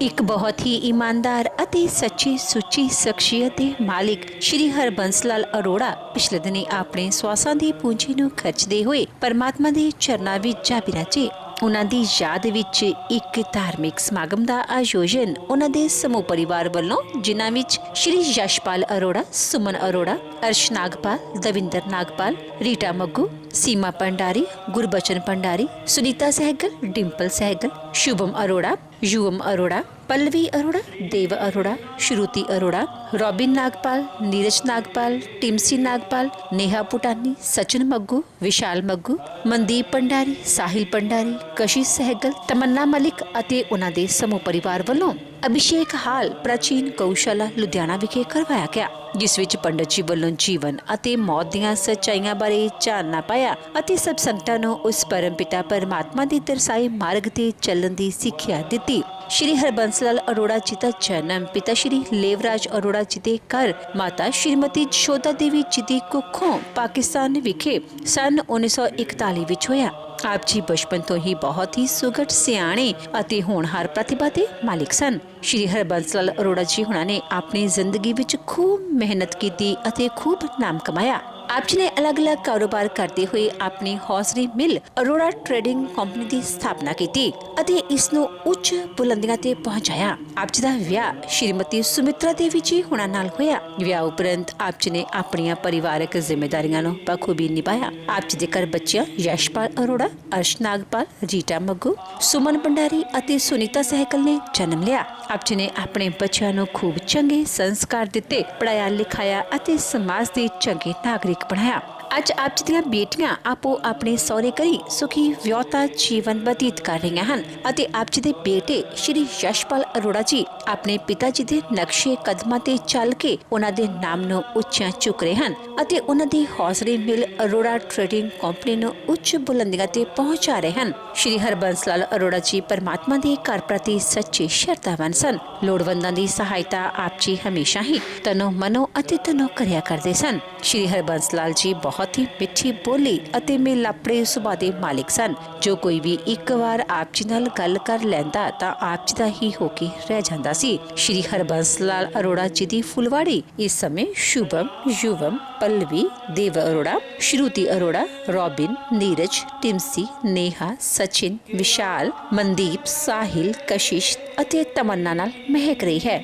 ਇੱਕ ਬਹੁਤ ਹੀ ईमानदार ਅਤੇ ਸੱਚੀ ਸੁੱਚੀ ਸ਼ਖਸੀਅਤ ਦੇ ਮਾਲਿਕ ਸ਼੍ਰੀ ਹਰਬੰਸ ਲਾਲ ਅਰੋੜਾ ਪਿਛਲੇ ਦਿਨੀ ਆਪਣੇ ਸਵਾਸਾਂ ਦੀ ਪੂੰਜੀ ਨੂੰ ਖਰਚਦੇ ਹੋਏ ਪਰਮਾਤਮਾ ਦੇ ਚਰਨਾਂ ਵਿੱਚ ਜਾ ਬਿਰਾਜੇ। ਉਹਨਾਂ ਦੀ ਯਾਦ ਵਿੱਚ ਇੱਕ ਧਾਰਮਿਕ ਸਮਾਗਮ ਦਾ ਆਯੋਜਨ ਉਹਨਾਂ ਦੇ ਸਮੂਹ ਪਰਿਵਾਰ ਵੱਲੋਂ, ਜਿਨ੍ਹਾਂ ਵਿੱਚ ਸ਼੍ਰੀ ਯਸ਼ਪਾਲ ਅਰੋੜਾ, ਸੁਮਨ ਅਰੋੜਾ, ਅਰਸ਼ ਨਾਗਪਾਲ, ਦਵਿੰਦਰ ਨਾਗਪਾਲ, ਰੀਟਾ ਮੱਗੂ, सीमा भंडारी, गुरबचन भंडारी, सुनीता सहगल, डिंपल सहगल, शुभम अरोड़ा, युवम अरोड़ा, पल्लवी अरोड़ा, देव अरोड़ा, श्रुति अरोड़ा, रॉबिन नागपाल, नीरज नागपाल, टिमसी नागपाल, नेहा पुटानी, सचिन मग्गू, विशाल मग्गू, मनदीप भंडारी, साहिल भंडारी, कशिश सहगल, तमन्ना मलिक ਅਤੇ ਉਹਨਾਂ ਦੇ ਸਮੂਹ ਪਰਿਵਾਰ ਵੱਲੋਂ ਅਭਿਸ਼ੇਕ ਹਾਲ ਪ੍ਰਾਚੀਨ ਗਊਸ਼ਾਲਾ ਲੁਧਿਆਣਾ ਵਿਖੇ ਕਰਵਾਇਆ ਗਿਆ, ਜਿਸ ਵਿੱਚ ਪੰਡਤ ਜੀ ਵੱਲੋਂ ਜੀਵਨ ਅਤੇ ਮੌਤ ਦੀਆਂ ਸੱਚਾਈਆਂ ਬਾਰੇ ਚਾਨਣਾ ਪਾਇਆ ਅਤੇ ਸਭ ਸੰਗਤਾਂ ਨੂੰ ਉਸ ਪਰਮ ਪਿਤਾ ਪਰਮਾਤਮਾ ਦੇ ਦਰਸਾਏ ਮਾਰਗ ਤੇ ਚੱਲਣ ਦੀ ਸਿੱਖਿਆ ਦਿੱਤੀ। ਸ਼੍ਰੀ ਹਰਬੰਸ ਲਾਲ ਅਰੋੜਾ ਜੀ ਦਾ ਜਨਮ ਪਿਤਾ ਸ਼੍ਰੀ ਲੇਵਰਾਜ ਅਰੋੜਾ ਜੀ ਦੇ ਘਰ ਮਾਤਾ ਸ਼੍ਰੀਮਤੀ ਜਸ਼ੋਦਾ ਦੇਵੀ ਜੀ ਦੀ ਕੁੱਖੋਂ ਪਾਕਿਸਤਾਨ ਵਿਖੇ ਸਨ 1941 ਵਿੱਚ ਹੋਇਆ। ਆਪ ਜੀ ਬਚਪਨ ਤੋਂ ਹੀ ਬਹੁਤ ਹੀ ਸੁਘੜ, ਸਿਆਣੇ ਅਤੇ ਹੋਣਹਾਰ ਪ੍ਰਤਿਭਾ ਦੇ ਮਾਲਿਕ ਸਨ। ਸ਼੍ਰੀ ਹਰਬੰਸ ਲਾਲ ਅਰੋੜਾ ਜੀ ਹੁਣਾਂ ਨੇ ਆਪਣੀ ਜ਼ਿੰਦਗੀ ਵਿੱਚ ਖੂਬ ਮਿਹਨਤ ਕੀਤੀ ਅਤੇ ਖੂਬ ਨਾਮ ਕਮਾਇਆ। ਆਪ ਜੀ ਨੇ ਅਲੱਗ-ਅਲੱਗ ਕਾਰੋਬਾਰ ਕਰਦੇ ਹੋਏ ਆਪਣੀ ਹੌਜ਼ਰੀ ਮਿਲ ਅਰੋੜਾ ਟ੍ਰੇਡਿੰਗ ਕੰਪਨੀ ਦੀ ਸਥਾਪਨਾ ਕੀਤੀ ਅਤੇ ਇਸ ਨੂੰ ਉੱਚ ਬੁਲੰਦੀਆਂ ਤੇ ਪਹੁੰਚਾਇਆ। ਆਪ ਜੀ ਦਾ ਵਿਆਹ ਸ਼੍ਰੀਮਤੀ ਸੁਮਿਤਰਾ ਦੇਵੀ ਜੀ ਹੁਣਾਂ ਨਾਲ ਹੋਇਆ। ਵਿਆਹ ਉਪਰੰਤ ਆਪ ਜੀ ਨੇ ਆਪਣੀਆਂ ਪਰਿਵਾਰਕ ਜ਼ਿੰਮੇਦਾਰੀਆਂ ਨੂੰ ਬਖੂਬੀ ਨਿਭਾਇਆ। ਆਪ ਜੀ ਦੇ ਘਰ ਬੱਚਿਆਂ ਯਸ਼ਪਾਲ ਅਰੋੜਾ, ਅਰਸ਼ ਨਾਗਪਾਲ, ਰੀਟਾ ਮੱਗੂ, ਸੁਮਨ ਭੰਡਾਰੀ ਅਤੇ ਸੁਨੀਤਾ ਸਹਿਗਲ ਨੇ ਜਨਮ ਲਿਆ। ਆਪ ਜੀ ਨੇ ਆਪਣੇ ਬੱਚਿਆਂ ਨੂੰ ਖੂਬ ਚੰਗੇ ਸੰਸਕਾਰ ਦਿੱਤੇ, ਪੜਾਇਆ ਲਿਖਾਇਆ ਅਤੇ ਸਮਾਜ ਦੇ ਚੰਗੇ ਨਾਗਰਿਕ ਬਣਾਇਆ। ਅੱਜ ਆਪ ਜੀ ਦੀਆਂ ਬੇਟੀਆਂ ਆਪੋ ਆਪਣੇ ਸਹੁਰੇ ਘਰੀ ਸੁਖੀ ਵਿਆਹੁਤਾ ਜੀਵਨ ਬਤੀਤ ਕਰ ਰਹੀਆਂ ਹਨ ਅਤੇ ਆਪ ਜੀ ਦੇ ਬੇਟੇ ਸ਼੍ਰੀ ਯਸ਼ਪਾਲ ਅਰੋੜਾ ਜੀ ਆਪਣੇ ਪਿਤਾ ਜੀ ਦੇ ਨਕਸ਼ੇ ਕਦਮਾਂ ਤੇ ਚੱਲ ਕੇ ਉਹਨਾਂ ਦੇ ਨਾਮ ਨੂੰ ਉੱਚਾ ਚੁੱਕ ਰਹੇ ਹਨ ਅਤੇ ਉਹਨਾਂ ਦੀ ਹੌਜ਼ਰੀ ਮਿਲ ਅਰੋੜਾ ਟ੍ਰੇਡਿੰਗ ਕੰਪਨੀ ਨੂੰ ਉੱਚ ਬੁਲੰਦੀਆਂ ਤੇ ਪਹੁੰਚਾ ਰਹੇ ਹਨ। ਸ਼੍ਰੀ ਹਰਬੰਸ ਲਾਲ ਅਰੋੜਾ ਜੀ ਪਰਮਾਤਮਾ ਦੇ ਘਰ ਪ੍ਰਤੀ ਸੱਚੇ ਸ਼ਰਧਾਵਾਨ ਸਨ। ਲੋੜਵੰਦਾਂ ਦੀ ਸਹਾਇਤਾ ਆਪ ਜੀ ਹਮੇਸ਼ਾ ਹੀ ਤਨੋਂ ਮਨੋਂ ਅਤੇ ਤਨੋਂ ਕਰਿਆ ਕਰਦੇ ਸਨ। ਸ਼੍ਰੀ ਹਰਬੰਸ ਲਾਲ ਜੀ ਬਹੁਤ ਹੀ ਮਿੱਠੀ ਬੋਲੀ ਅਤੇ ਮੇਲਾਪੜੇ ਸੁਭਾਅ ਦੇ ਮਾਲਿਕ ਸਨ। ਜੋ ਕੋਈ ਵੀ ਇੱਕ ਵਾਰ ਆਪ ਜੀ ਨਾਲ ਗੱਲ ਕਰ ਲੈਂਦਾ ਤਾਂ ਆਪ ਜੀ ਦਾ ਹੀ ਹੋ ਕੇ ਰਹਿ ਜਾਂਦਾ ਸੀ। ਸ਼੍ਰੀ ਹਰਬੰਸ ਲਾਲ ਅਰੋੜਾ ਜੀ ਦੀ ਫੁਲਵਾੜੀ ਇਸ ਸਮੇਂ ਸ਼ੁਭਮ, ਯੁਵਮ, ਪੱਲਵੀ, ਦੇਵ ਅਰੋੜਾ, ਸ਼੍ਰੁਤੀ ਅਰੋੜਾ, ਰॉबिन, नीरज, टिमसी, नेहा, सचिन, विशाल, मनदीप, साहिल, कशिश ਅਤੇ ਤਮੰਨਾ ਨਾਲ ਮਹਿਕ ਰਹੀ ਹੈ।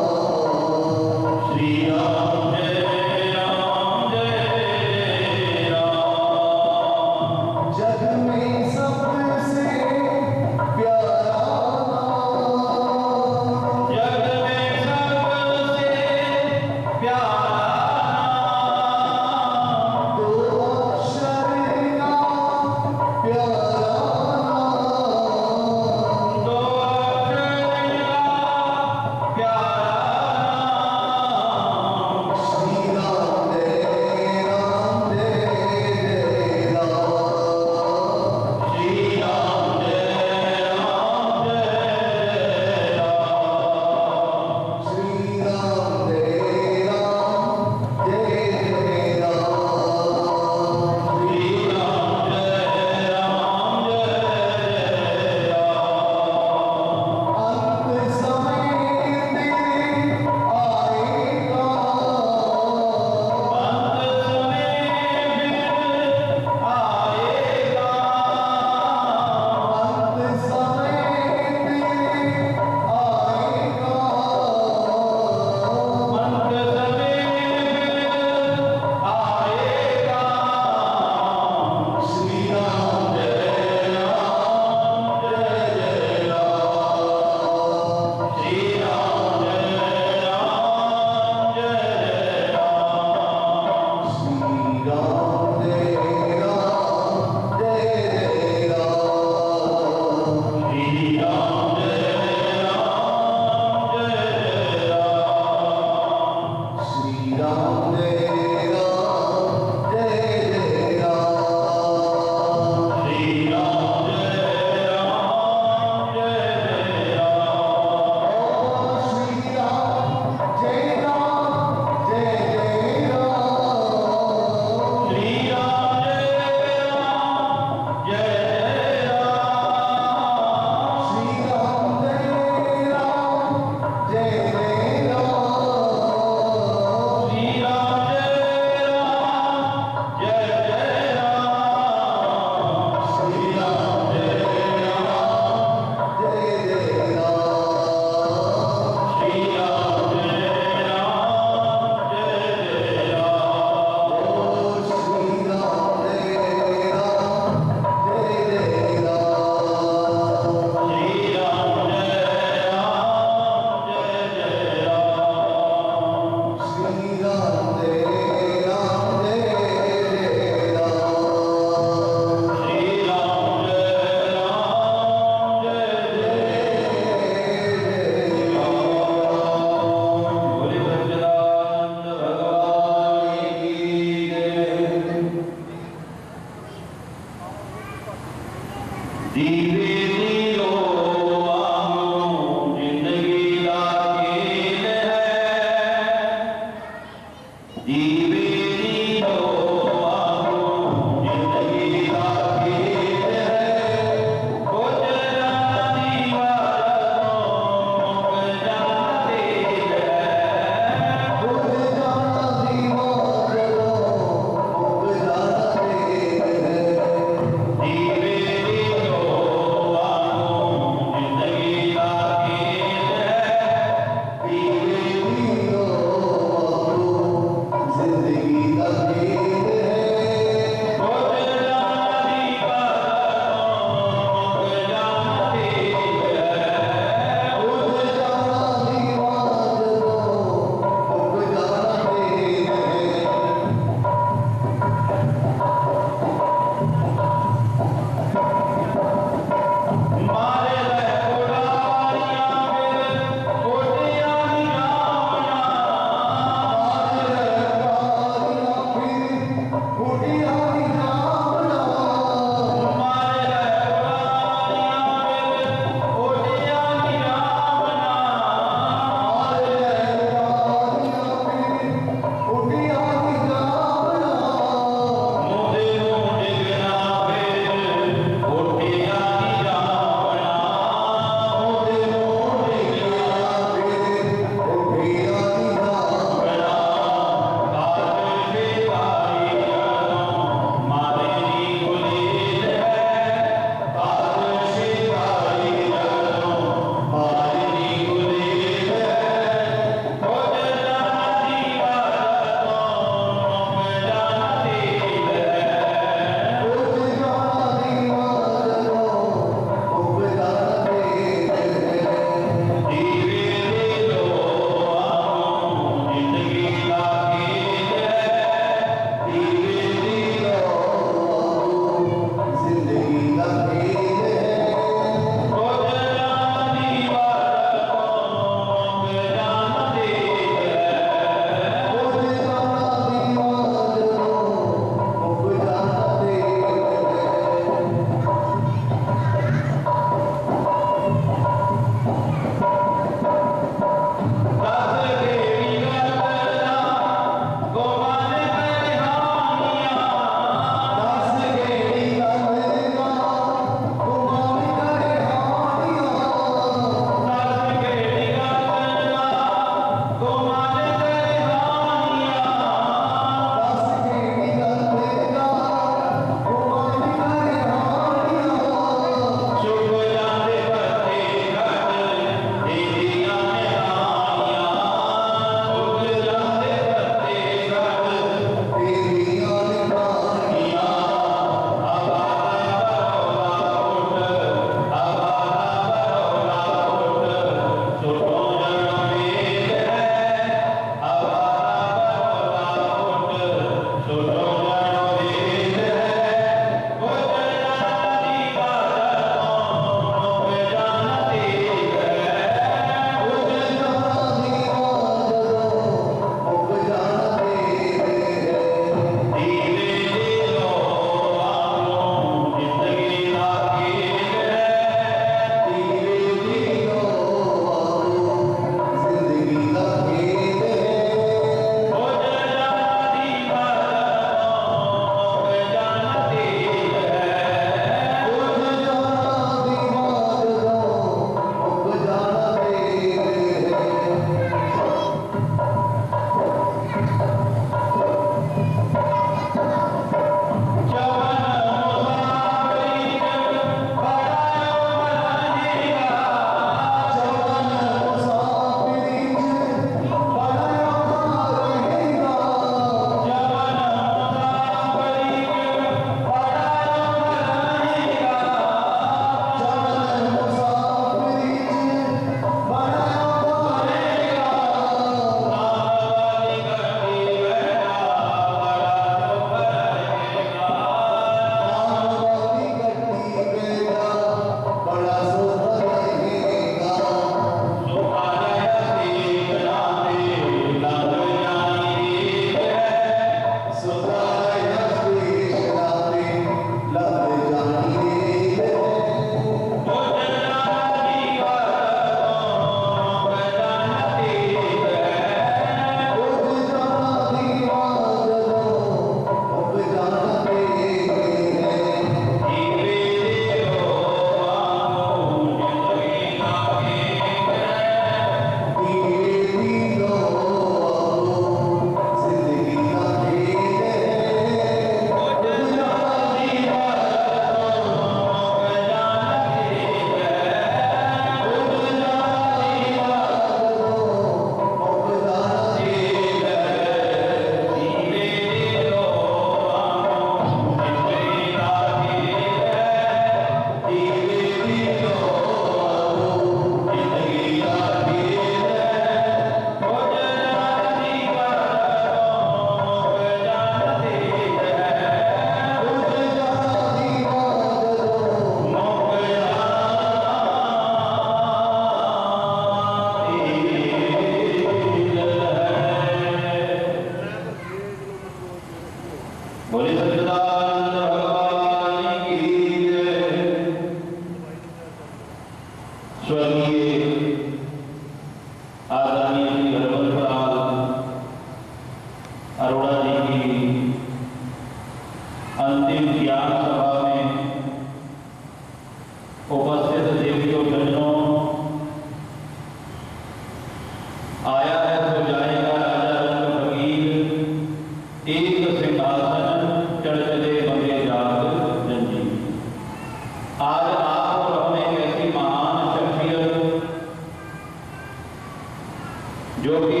जो कि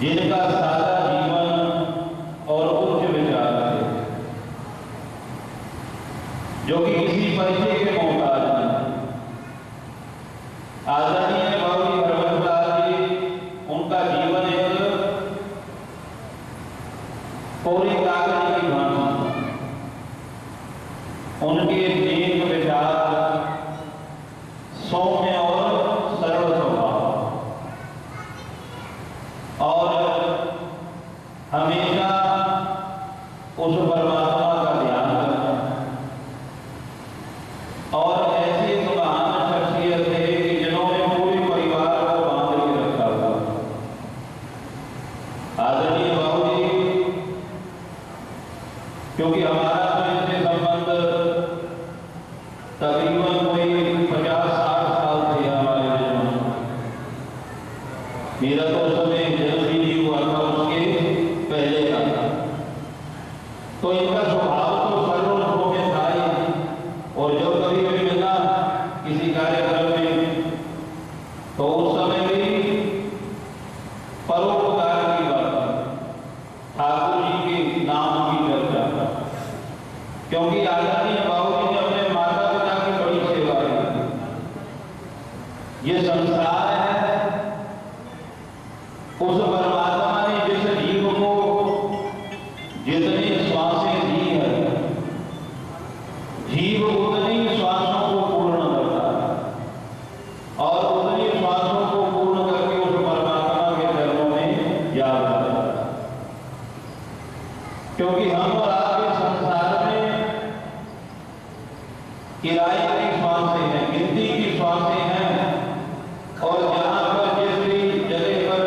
जिनका सादा जीवन और उच्च विचार थे, जो कि किसी परिचय के मोहताज नहीं। आदरणीय बाबूजी हरबंसलाल जी, उनका जीवन एक कोरी कागज की भांति, उनके नेक विचार, सौम्य और सरल स्वभाव, और हमेशा उस परमात्मा का ध्यान करना। और ऐसी एक महान शख्सियत है कि जिन्होंने पूरे परिवार को बांध के रखा हुआ। आदरणीय बाबूजी, क्योंकि हमारा तो इनसे संबंध तकरीबन कोई 50-60 साल थे हमारे जन्म। मेरा तो उस समय जन्म भी नहीं हुआ था, उसके पहले का था। तो इनका स्वभाव तो सरल में था ही। और जब कभी भी मिलना किसी कार्यक्रम में, तो उस समय भी परोपकार की बात, ठाकुर जी के नाम की चर्चा, क्योंकि आदरणीय बाबूजी ने अपने माता पिता की बड़ी सेवा की। ये संसार है, उस परमात्मा ने जिस जीव को जितनी श्वासें दी है, जीव उतनी श्वासों को पूर्ण करता है और उतनी श्वासों को पूर्ण करके उस परमात्मा के चरणों में याद करता है। क्योंकि हम और आपके संसार में किराए की श्वासें हैं, गिनती की श्वासें हैं, और जहां पर जिस जगह पर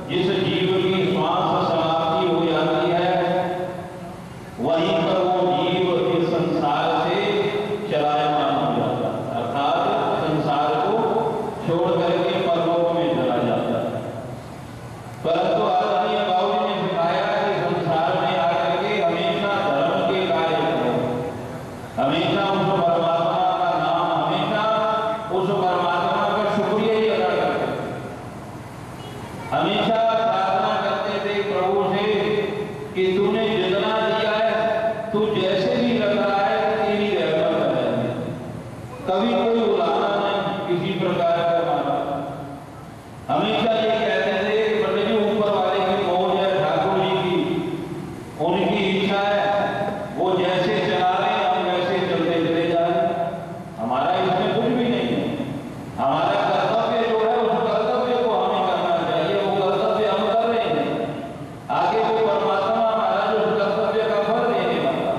जिस जीव की श्वास समाप्ति हो जाती है, वहीं पर वो जीव इस संसार से चलायमान हो जाता है, अर्थात संसार को छोड़ करके परलोक में चला जाता है। परंतु आदरणीय बाबूजी ने सिखाया कि संसार में आकर के हमेशा धर्म के कार्य करो, हमेशा उस परमात्मा का नाम, हमेशा उस परमात्मा का शुक्रिया ही अदा करते, हमेशा प्रार्थना करते थे प्रभु से कि तूने जितना दिया है, तू जैसे भी रख रहा है, तेरी रहमत है। कभी कोई उलाहना नहीं किसी प्रकार का माना। हमेशा ये कहते थे कि पंडित जी, ऊपर वाले की मौज है, ठाकुर जी की उनकी इच्छा है, वो जैसे चला रहे हम वैसे चलते चले जाए, हमारा इसमें कुछ भी नहीं है। हमारा कर्तव्य जो है, उस कर्तव्य को हमें करना चाहिए, वो कर्तव्य हम कर रहे हैं। आगे वो परमात्मा हमारा जो कर्तव्य का फल देने वाला।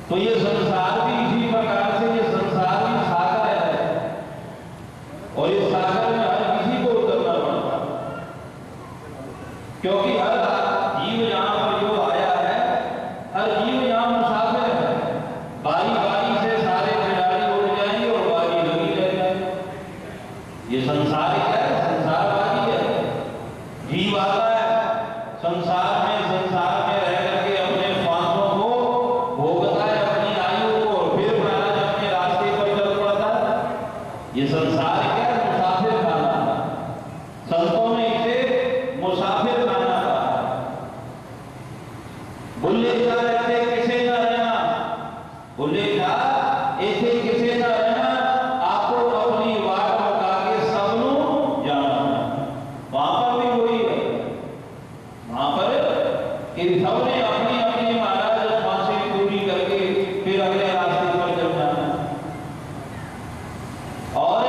तो ये संसार भी इसी प्रकार से, ये संसार भी सागर है, और इस सागर में हर किसी को उतरना पड़ता है। क्योंकि हर जीव यहाँ पर जो आया है, हर जीव यहाँ मुसाफिर है। बारी बारी से सारे खिलाड़ी उड़ जाएंगे और बारी लगी रह जाएगी। ये संसार क्या है? संसारवादी है। जीव आता है संसार में रह करके अपने श्वासों को भोगता है, अपनी आयु को, और फिर महाराज अपने रास्ते पर चल पड़ता है। ये संसार क्या है? मुसाफिर खाना। संतों ने इसे मुसाफिर खाना कहा। बुल्ले जा ऐसे किसे न रहना, बुल्ले जा ऐसे किसे न रहना, आपको अपनी वाट मुका के सबनों जाना। वहां पर भी वही है, वहां पर इन सबने अपनी अपनी महाराज श्वासें पूरी करके फिर अगले रास्ते पर चल जाना। और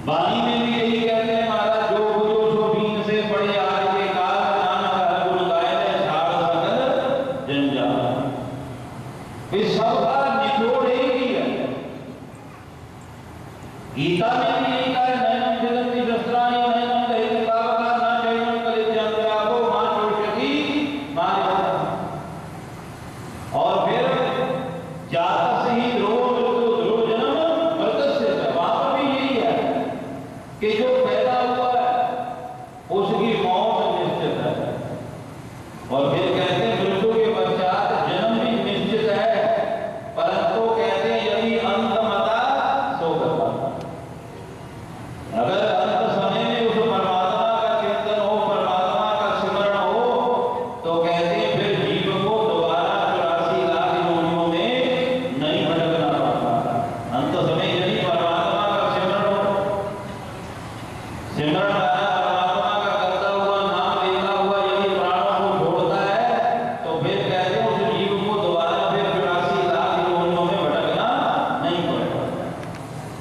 वाणी में भी यही कहते हैं महाराज, जो बुझो सो बीन से पड़े आज के काल, नानक हर गुण गाए छाड़ सकल जंजाल। इस सब का निचोड़ एक ही है। गीता में भी यही कहा है, नैनम जगन्ति शस्त्राणि नैनम दहित कावका न चैनम कलित्यांतरापो मां चोषति मां। और फिर जात से ही ध्रुव मृत्यु ध्रुव जन्म मृतस्य च। वहां पर भी यही है कि जो पैदा हुआ है उसकी मौत निश्चित है। और फिर कहते हैं मृत्यु के पश्चात जन्म भी निश्चित है, परंतु कहते हैं यदि अंत मत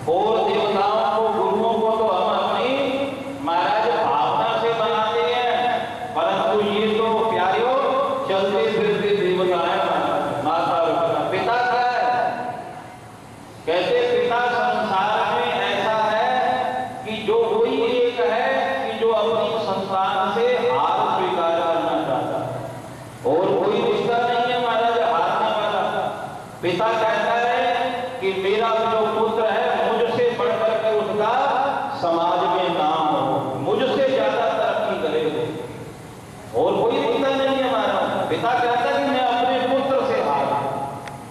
और देवताओं को, गुरुओं को तो हम अपनी महाराज भावना से बनाते हैं, परंतु ये तो प्यारियों चलते फिरते देवता है। माता और पिता क्या है? कहते पिता संसार में ऐसा है कि जो वही एक है कि जो अपनी संतान से हार स्वीकार करना चाहता है, और कोई रिश्ता नहीं है महाराज हारने वाला। पिता कहता है कि मेरा जो पुत्र है मुझसे बढ़कर के उसका समाज में नाम हो, मुझसे ज्यादा तरक्की करे, और कोई रिश्ता नहीं है हमारा। पिता कहता है कि मैं अपने पुत्र से हार,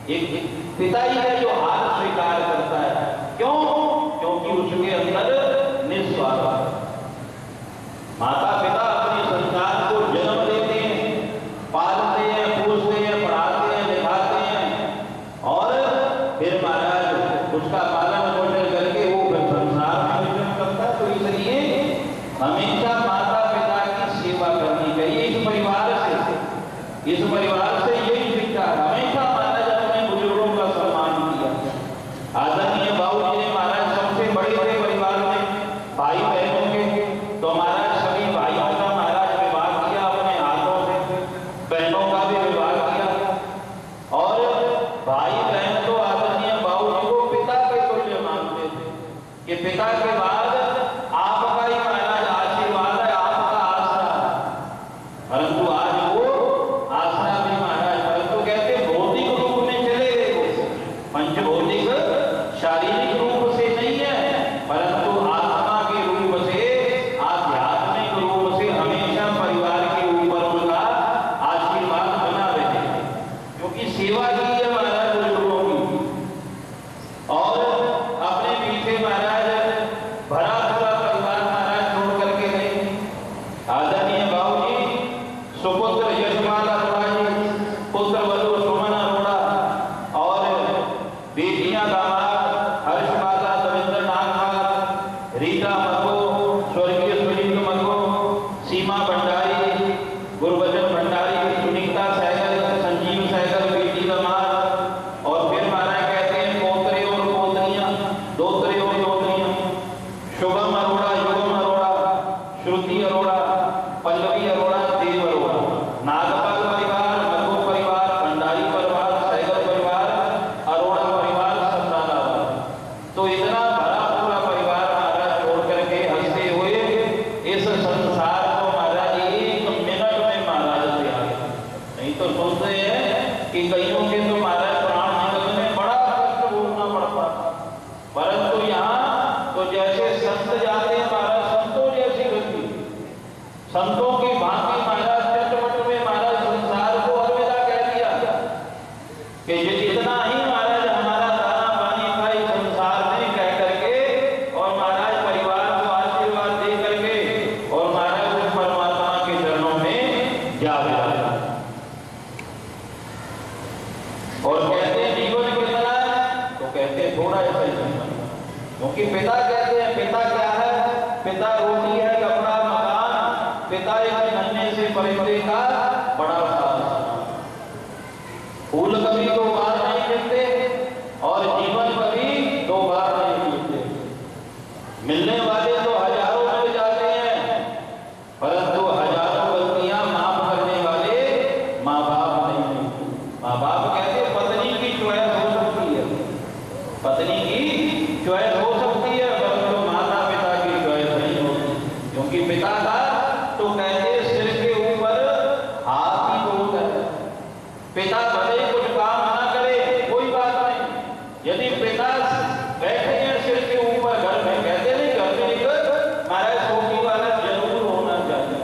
एक पिता ही है जो हार स्वीकार करता है। क्यों? क्योंकि उसके अंदर निस्वार्थ माता पिता अपनी संतान को जन्म देते हैं, पालते हैं, पूछते हैं, पढ़ाते हैं, लिखाते हैं, और फिर महाराज उसका पालन पोषण करके वो फिर संसार में विचरण करता है। तो इसलिए हमेशा माता पिता की सेवा करनी चाहिए। इस परिवार से यही शिक्षा है। हमेशा महाराज अपने बुजुर्गों का सम्मान किया। आदरणीय बाबूजी ने महाराज सबसे बड़े थे परिवार में, भाई बहनों के, तो महाराज सभी भाइयों का महाराज विवाह किया अपने हाथों से, बहनों का भी विवाह किया, और भाई बहन तो आदरणीय बाबूजी को पिता के तुल्य मानते थे कि पिता के बाद आपका ही महाराज आशीर्वाद है, आपका आसरा है। परंतु आज वो आसरा भी महाराज, परंतु कहते भौतिक रूप में चले गए, पंचभौतिक शारीरिक रूप से नहीं है, परंतु आत्मा के रूप से, आध्यात्मिक रूप से हमेशा परिवार के ऊपर उनका आशीर्वाद बना रहे, क्योंकि सेवा की है महाराज बुजुर्गों की। और अपने पीछे महाराज भरा पूरा परिवार महाराज छोड़ करके गए। आदरणीय बाबूजी सुपुत्र यशपाल अरोड़ा जी, पुत्र वधु सुमन अरोड़ा, और बेटियां दामाद हर्षमाला रविंद्र नाथ, रीता मधो, स्वर्गीय सुनील मधो, सीमा भंडारी, गुरबचन भंडारी, सुनीता सहगल, संजीव सहगल बेटी दामाद, और फिर महाराज कहते हैं पोतरे और पोतरियां, दोतरे और दोतरियां, शुभम अरोड़ा, युगम अरोड़ा, श्रुति अरोड़ा, पल्लवी अरोड़ा, देव अरोड़ा, नागपाल परिवार, मधु परिवार, भंडारी परिवार, सहगल परिवार, अरोड़ा परिवार, संताना। तो इतना भरा पूरा परिवार महाराज छोड़ करके हंसते हुए इस संसार को महाराज एक मिनट में महाराज से आ गए। नहीं तो सोचते हैं कि कईयों के तो महाराज प्राण निकलने में बड़ा कष्ट भोगना पड़ता, परंतु यहाँ तो जैसे संत जाते हैं महाराज, संतों जैसी गति, संतों की भांति महाराज चटपट में महाराज संसार को अलविदा कह दिया कि इतना ही महाराज हमारा दाना पानी खाई संसार में कह करके, और महाराज परिवार को आशीर्वाद दे करके, और महाराज उस परमात्मा के चरणों में जा विराजा। और कहते हैं जीवन कितना है? तो कहते हैं थोड़ा ऐसा ही जीवन, क्योंकि पिता कहते हैं पिता क्या है? पिता रोटी है, कपड़ा, मकान, पिता एक नन्हे से परिंदे का बड़ा साथ। फूल कभी दो बार नहीं मिलते, और जीवन कभी दो बार नहीं मिलते। मिलने वाले तो हजारों मिल जाते हैं, परंतु हजारों गलतियां माफ करने वाले माँ बाप नहीं मिलते। माँ बाप कहते हैं पत्नी की चॉइस हो सकती है, पत्नी की चॉइस हो सकती है, परंतु माता पिता की चॉइस नहीं होती, क्योंकि पिता का तो कहते हैं सिर के ऊपर हाथ ही बहुत है। पिता भले ही कुछ काम ना करे कोई बात नहीं, यदि पिता बैठे हैं सिर के ऊपर घर में, कहते नहीं घर में एक महाराज सोफी वाला जरूर होना चाहिए।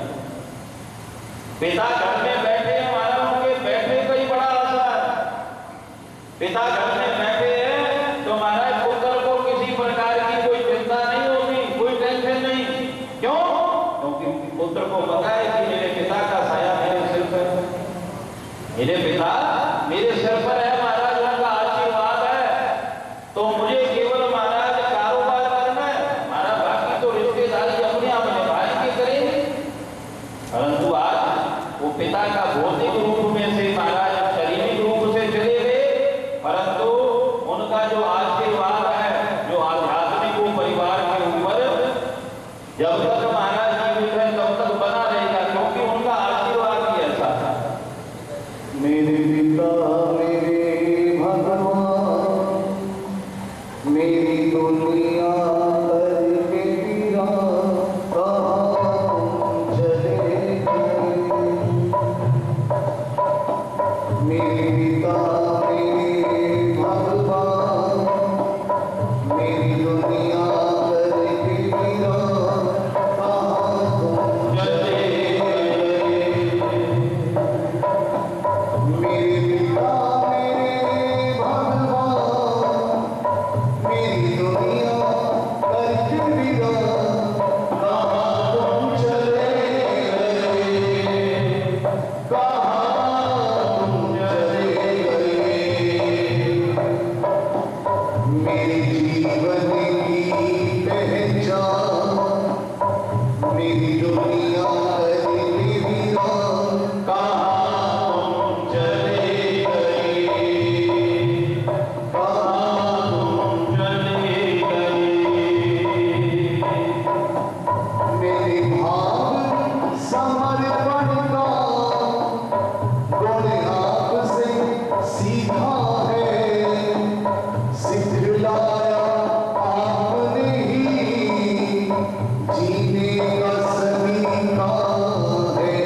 पिता घर में बैठे हैं महाराज, उनके बैठने का ही बड़ा असर है। पिता घर में बैठे हैं तो महाराज पुत्र को किसी प्रकार जब तक महाराज जीवित है तब तक बना रहेगा, क्योंकि उनका आशीर्वाद ही ऐसा था। मेरे पिता मेरे भगवान, मेरी दुनिया करके पीरा, कहाँ चले गए। मेरे पिता मेरे भगवान, मेरी दुनिया करके पीरा, कहाँ तुम चले गए। मेरे पिता मेरे भगवान, मेरी दुनिया करके पीरा, कहाँ तुम चले गए, कहाँ तुम चले गए। मेरे जीवन की पहचान, मेरी दुनिया करके पीरा, कहाँ तुम चले गए, कहाँ तुम चले गए। मेरे भाव समर्पण का गुण आपसे सीखा है, सिखलाया आपने ही, जीने का सलीका है।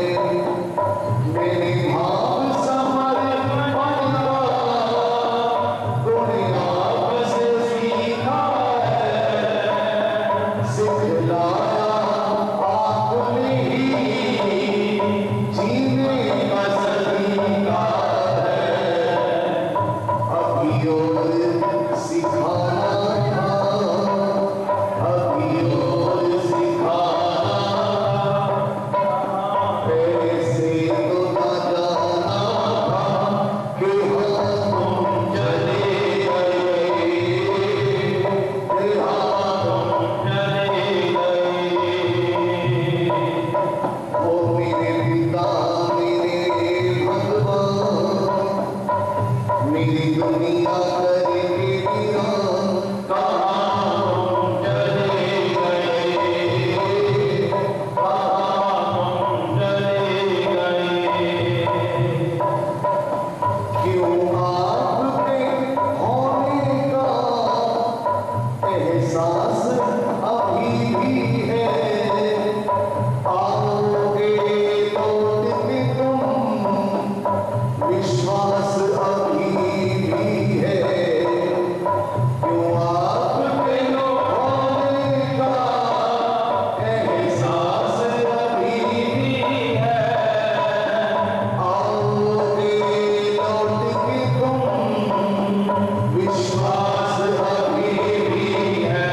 मेरे भाव समर्पण का गुण आपसे सीखा है, सिखलाया आपने ही, जीने का सलीका है। अभी और सिखाना था, अभी और सिखाना था, ऐसे तो न जाना था कि हाँ तुम चले गए, कि हाँ तुम चले गए। ओ मेरे पिता मेरे भगवान, मेरी दुनिया करके पीरा, कहाँ तुम चले गए, कहाँ तुम चले गए। क्यों आपके होने का एहसास अभी भी है, आओगे लौट के तुम, विश्वास अभी भी है। क्यों आपके होने का एहसास अभी भी है, आओगे लौट के तुम, विश्वास अभी भी है।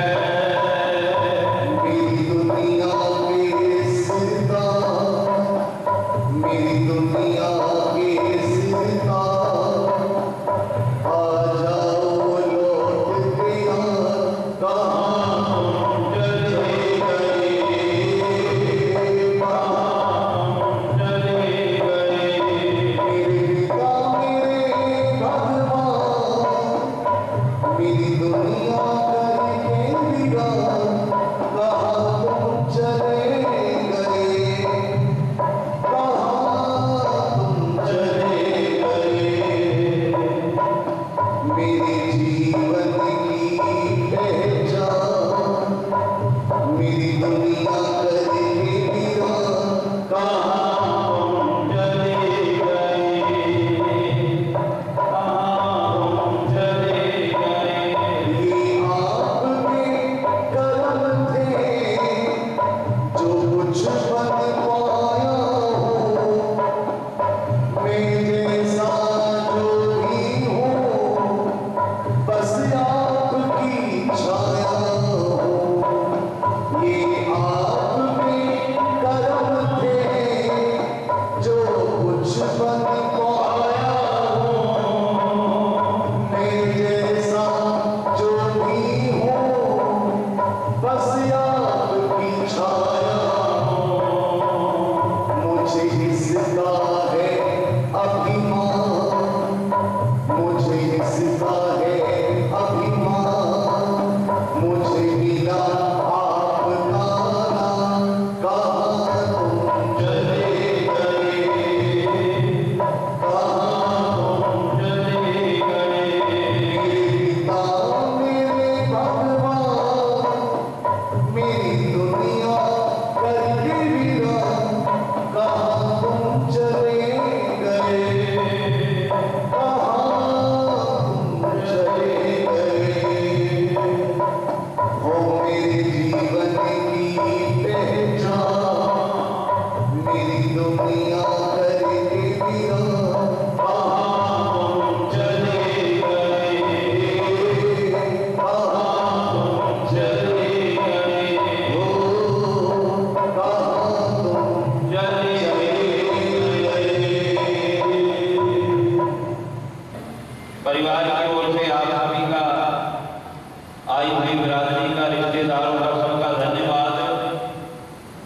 जी का, रिश्तेदारों का, सबका धन्यवाद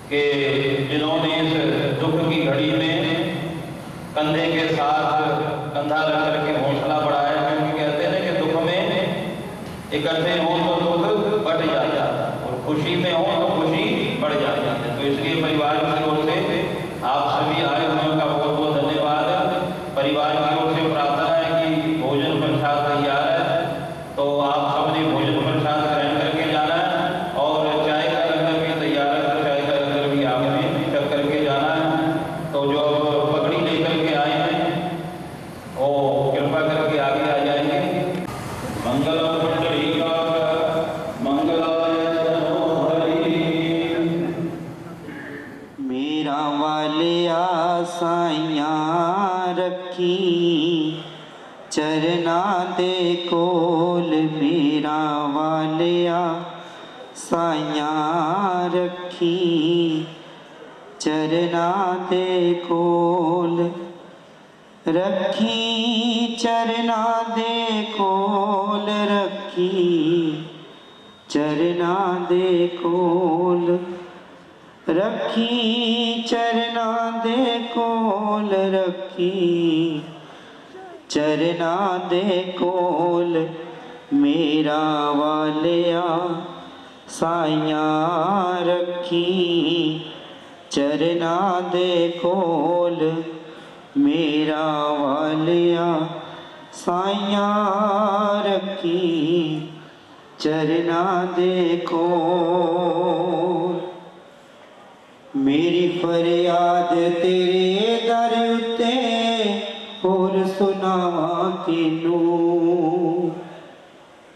कि जिन्होंने इस दुख की घड़ी में कंधे के साथ कंधा रख करके हौसला बढ़ाया। क्योंकि कहते हैं कि दुख में इकट्ठे हों तो दुख बढ़ जाता है और खुशी में हो तो खुशी बढ़ जाती है। तो इसलिए परिवार की ओर से आप सभी आए हुए का बहुत बहुत धन्यवाद। परिवार की ओर से प्रार्थना है कि भोजन प्रसाद तैयार है, तो आप सबने भोजन प्रसाद ग्रहण करके जाना है। और चाय का लंगर भी तैयार है, तो चाय का लंगर भी आपने कर करके जाना है। तो जो पगड़ी लेकर के आए हैं वो कृपा करके आगे आ जाएंगे। मंगलम पुंडरीकाक्ष मंगलाय तनोहरि। मेरा वालिया साइयां रखी चरना दे कोल, मेरा वालिया साइयां रखी चरना दे कोल, रखी चरना दे कोल, रखी चरना दे कोल, रखी चरना दे कोल, रखी चरना दे कोल, मेरा वालिया साइयां रखी चरना दे कोल, मेरा वालिया साइयां रखी चरना दे कोल। मेरी फरियाद तेरे दर उत्ते होर सुनावां किनू,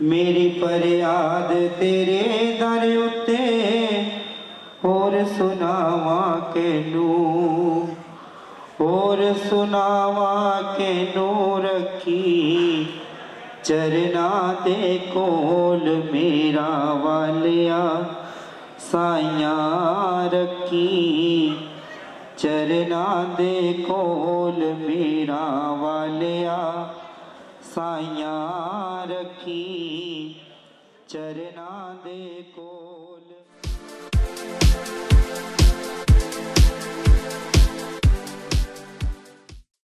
मेरी फरियाद तेरे दर उत्ते होर सुनावां किनू, होर सुनावां किनू, रखी चरना दे कोल, मेरा वालिया साइयां रखी चरना दे कोल, मेरा वालिया साइयां रखी चरना दे कोल।